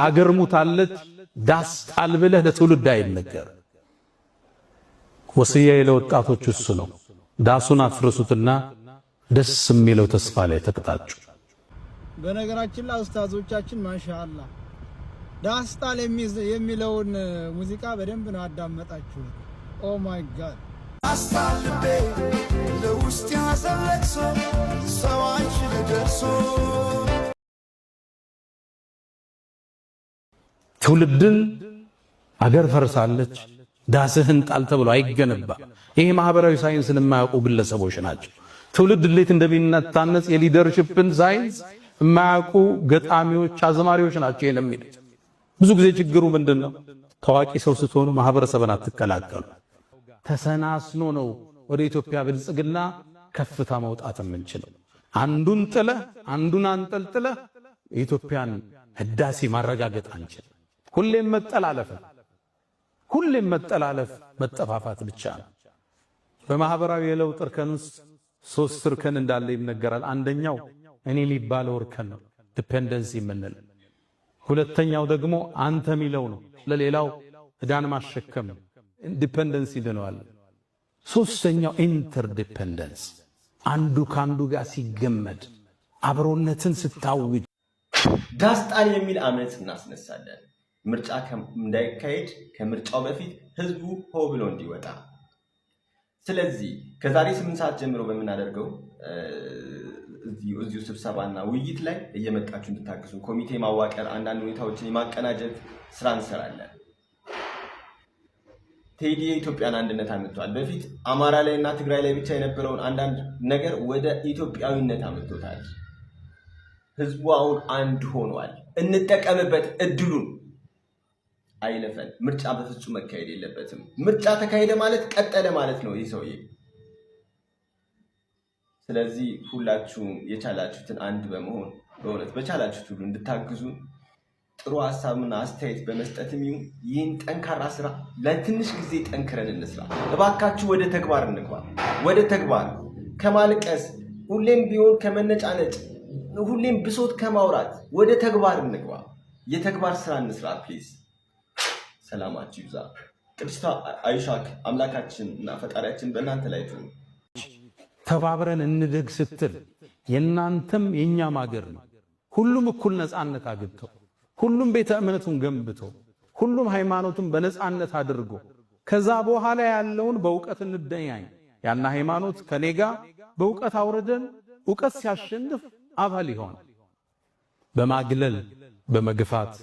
አገር ሙታለች ዳስ ጣል ብለህ ለትውልድ አይነገር። ወሲያዬ ለወጣቶች እሱ ነው። ዳሱን አፍርሱትና ደስ የሚለው ተስፋ ላይ ተቀጣጩ። በነገራችን ላይ ኡስታዞቻችን ማሻአላህ ዳስ ጣል የሚለውን ሙዚቃ በደንብ ነው አዳመጣችሁ። ኦ ማይ ጋድ አስታልቤ ለውስጥ ያዘለቅሶ ሰዋንሽ ለደርሶ ትውልድን አገር ፈርሳለች ዳስህን ጣል ተብሎ አይገነባ። ይሄ ማህበራዊ ሳይንስን የማያውቁ ግለሰቦች ናቸው። ትውልድ እንዴት እንደሚነታነጽ የሊደርሺፕን ሳይንስ የማያውቁ ገጣሚዎች፣ አዝማሪዎች ናቸው ይሄን የሚሉት። ብዙ ጊዜ ችግሩ ምንድነው? ታዋቂ ሰው ስትሆኑ ማህበረሰብን አትቀላቀሉ። ተሰናስኖ ነው ወደ ኢትዮጵያ ብልጽግና ከፍታ መውጣት የምንችለው። አንዱን ጥለህ አንዱን አንጠልጥለህ የኢትዮጵያን ህዳሴ ማረጋገጥ አንችልም። ሁሌም መጠላለፍ መጠፋፋት ብቻ ነው። በማህበራዊ የለውጥ እርከን ውስጥ 3 እርከን እንዳለ ይነገራል። አንደኛው እኔ የሚባለው እርከን ነው፣ ዲፔንደንሲ የምንለው። ሁለተኛው ደግሞ አንተ የሚለው ነው፣ ለሌላው ዕዳን ማሸከም ነው፣ ዲፔንደንሲ ይለዋል። ሶስተኛው ኢንተርዲፔንደንስ፣ አንዱ ካንዱ ጋር ሲገመድ አብሮነትን ስታውጅ። ዳስ ጣል የሚል አመጽ እናስነሳለን። ምርጫ እንዳይካሄድ ከምርጫው በፊት ህዝቡ ሆ ብሎ እንዲወጣ። ስለዚህ ከዛሬ 8 ሰዓት ጀምሮ በምናደርገው እዚሁ ስብሰባና ውይይት ላይ እየመጣችሁ እንድታግዙ ኮሚቴ ማዋቀር፣ አንዳንድ ሁኔታዎችን የማቀናጀት ስራ እንሰራለን። ቴዲ የኢትዮጵያን አንድነት አምጥቷል። በፊት አማራ ላይ እና ትግራይ ላይ ብቻ የነበረውን አንዳንድ ነገር ወደ ኢትዮጵያዊነት አምጥቶታል። ህዝቡ አሁን አንድ ሆኗል። እንጠቀምበት እድሉን። አይለፈን። ምርጫ በፍጹም መካሄድ የለበትም። ምርጫ ተካሄደ ማለት ቀጠለ ማለት ነው ይህ ሰውዬ። ስለዚህ ሁላችሁም የቻላችሁትን አንድ በመሆን በእውነት በቻላችሁት ሁሉ እንድታግዙ ጥሩ ሐሳብና አስተያየት በመስጠትም ይሁን ይህን ጠንካራ ስራ ለትንሽ ጊዜ ጠንክረን እንስራ። እባካችሁ ወደ ተግባር እንግባ። ወደ ተግባር ከማልቀስ ሁሌም ቢሆን ከመነጫነጭ ሁሌም ብሶት ከማውራት ወደ ተግባር እንግባ። የተግባር ስራ እንስራ ፕሊዝ። ሰላማችሁ ይብዛ። ቅድስት አይሻክ አምላካችንና ፈጣሪያችን በእናንተ ላይ ትሁን። ተባብረን እንደግ ስትል የናንተም የኛም ሀገር ነው። ሁሉም እኩል ነፃነት አግኝቶ ሁሉም ቤተ እምነቱን ገንብቶ ሁሉም ሃይማኖቱን በነፃነት አድርጎ ከዛ በኋላ ያለውን በእውቀት እንደያኝ ያና ሃይማኖት ከኔጋ በእውቀት አውርደን እውቀት ሲያሸንፍ አባል ይሆን። በማግለል በመግፋት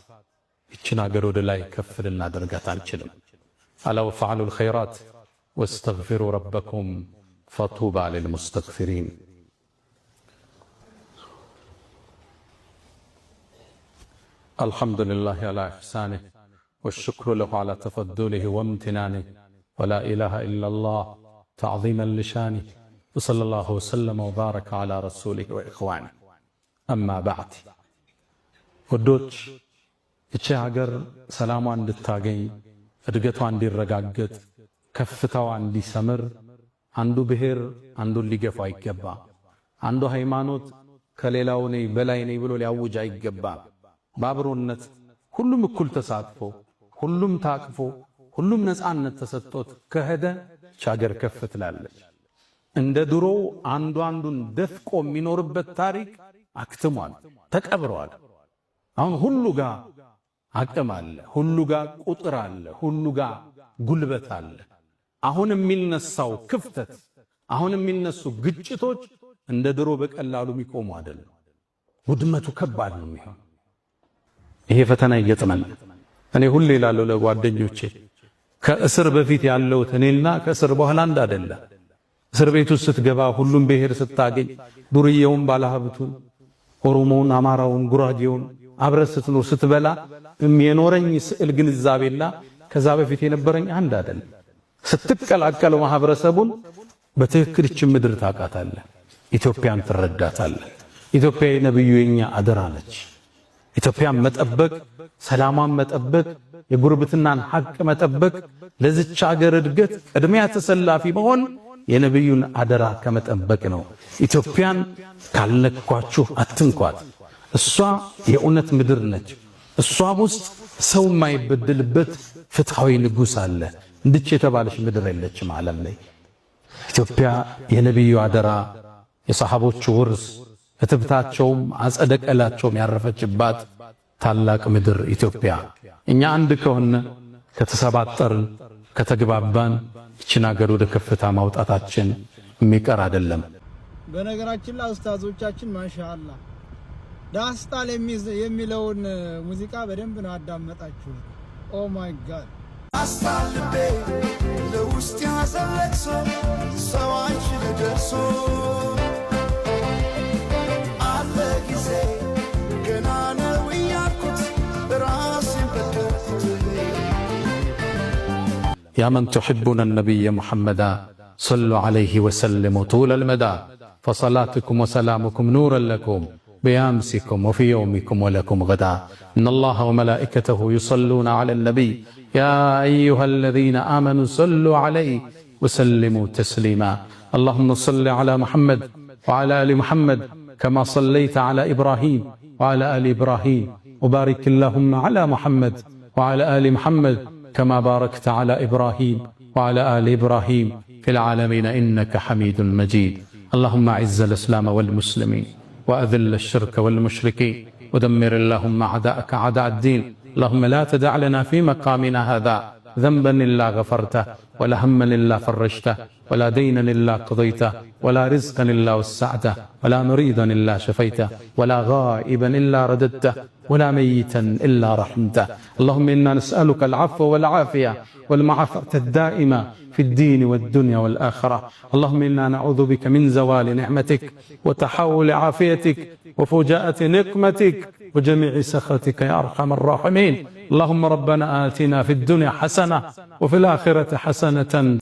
ይችን ሀገር ወደ ላይ ከፍ ልናደርጋት አንችልም። አላ ወፈዓሉ الخيرات واستغفروا ربكم فطوبى للمستغفرين። الحمد لله على إحسانه والشكر له على تفضله وامتنانه ولا إله إلا الله تعظيما لشانه وصلى الله وسلم وبارك على رسوله وإخوانه أما بعد ودوش እቺ ሀገር ሰላሟን እንድታገኝ እድገቷን እንዲረጋገጥ ከፍታዋ እንዲሰምር አንዱ ብሔር አንዱን ሊገፋ አይገባ። አንዱ ሃይማኖት ከሌላው ነኝ በላይ ነኝ ብሎ ሊያውጅ አይገባ። በአብሮነት ሁሉም እኩል ተሳትፎ ሁሉም ታቅፎ ሁሉም ነፃነት ተሰጥቶት ከሄደ እቺ ሀገር ከፍ ትላለች። እንደ ድሮው አንዱ አንዱን ደፍቆ የሚኖርበት ታሪክ አክትሟል፣ ተቀብሯል። አሁን ሁሉ ጋር አቅም አለ፣ ሁሉ ጋር ቁጥር አለ፣ ሁሉ ጋር ጉልበት አለ። አሁን የሚነሳው ክፍተት፣ አሁን የሚነሱ ግጭቶች እንደ ድሮ በቀላሉ የሚቆሙ አይደለም። ውድመቱ ከባድ ነው የሚሆን። ይሄ ፈተና ይገጥመን። እኔ ሁሌ እላለሁ ለጓደኞቼ ከእስር በፊት ያለው እኔና ከእስር በኋላ አንድ አይደለም። እስር ቤት ውስጥ ስትገባ ሁሉም ብሔር ስታገኝ ዱርዬውን፣ ባለሀብቱን፣ ኦሮሞውን፣ አማራውን፣ ጉራጌውን አብረህ ስትኖር ስትበላ የኖረኝ ስዕል ግንዛቤና ከዛ በፊት የነበረኝ አንድ አይደለም። ስትቀላቀለው ማህበረሰቡን በትክክል ይህችን ምድር ታውቃታለህ፣ ኢትዮጵያን ትረዳታለህ። ኢትዮጵያ የነብዩ የኛ አደራ ነች። ኢትዮጵያን መጠበቅ፣ ሰላሟን መጠበቅ፣ የጉርብትናን ሐቅ መጠበቅ፣ ለዚች ሀገር እድገት ቅድሚያ ተሰላፊ መሆን የነብዩን አደራ ከመጠበቅ ነው። ኢትዮጵያን ካልነኳችሁ አትንኳት። እሷ የእውነት ምድር ነች። እሷም ውስጥ ሰው የማይበደልበት ፍትሃዊ ንጉሥ አለ። እንድች የተባለች ምድር የለችም ዓለም ላይ። ኢትዮጵያ የነቢዩ አደራ፣ የሰሓቦቹ ውርስ፣ እትብታቸውም አጸደቀላቸውም ያረፈችባት ታላቅ ምድር ኢትዮጵያ። እኛ አንድ ከሆነ ከተሰባጠርን ከተግባባን ይችን አገር ወደ ከፍታ ማውጣታችን የሚቀር አይደለም። በነገራችን ላይ ኡስታዞቻችን ማሻአላህ ዳስታል የሚለውን ሙዚቃ በደንብ ነው አዳመጣችሁት። ኦ ማይ ጋድ አስታልቤ ለውስጥ ያዘለቅሶ ሰው አንቺን ደርሶ አለ ጊዜ ገና ነው እያልኩት ራሴን በደልኩት። يا من تحبون النبي محمدا صلوا عليه وسلموا طول المدى فصلاتكم وسلامكم نورا لكم بأمسكم وفي يومكم ولكم غدا إن الله وملائكته يصلون على النبي يا أيها الذين آمنوا صلوا عليه وسلموا تسليما اللهم صل على محمد وعلى آل محمد كما صليت على إبراهيم وعلى آل إبراهيم وبارك اللهم على محمد وعلى آل محمد كما باركت على إبراهيم وعلى آل إبراهيم في العالمين إنك حميد مجيد اللهم أعز الإسلام والمسلمين وأذل الشرك والمشركين ودمر اللهم أعداءك أعداء الدين اللهم لا تدع لنا في مقامنا هذا ذنبا إلا غفرته ولا هما إلا فرجته ولا دينا إلا قضيته ولا رزقا إلا وسعته ولا مريضا إلا شفيته ولا غائبا إلا رددته ولا ميتا إلا رحمته اللهم إنا نسألك العفو والعافية والمعافاة الدائمة في الدين والدنيا والآخرة اللهم إنا نعوذ بك من زوال نعمتك وتحول عافيتك وفجاءة نقمتك وجميع سخطك يا أرحم الراحمين اللهم ربنا آتنا في الدنيا حسنة وفي الآخرة حسنة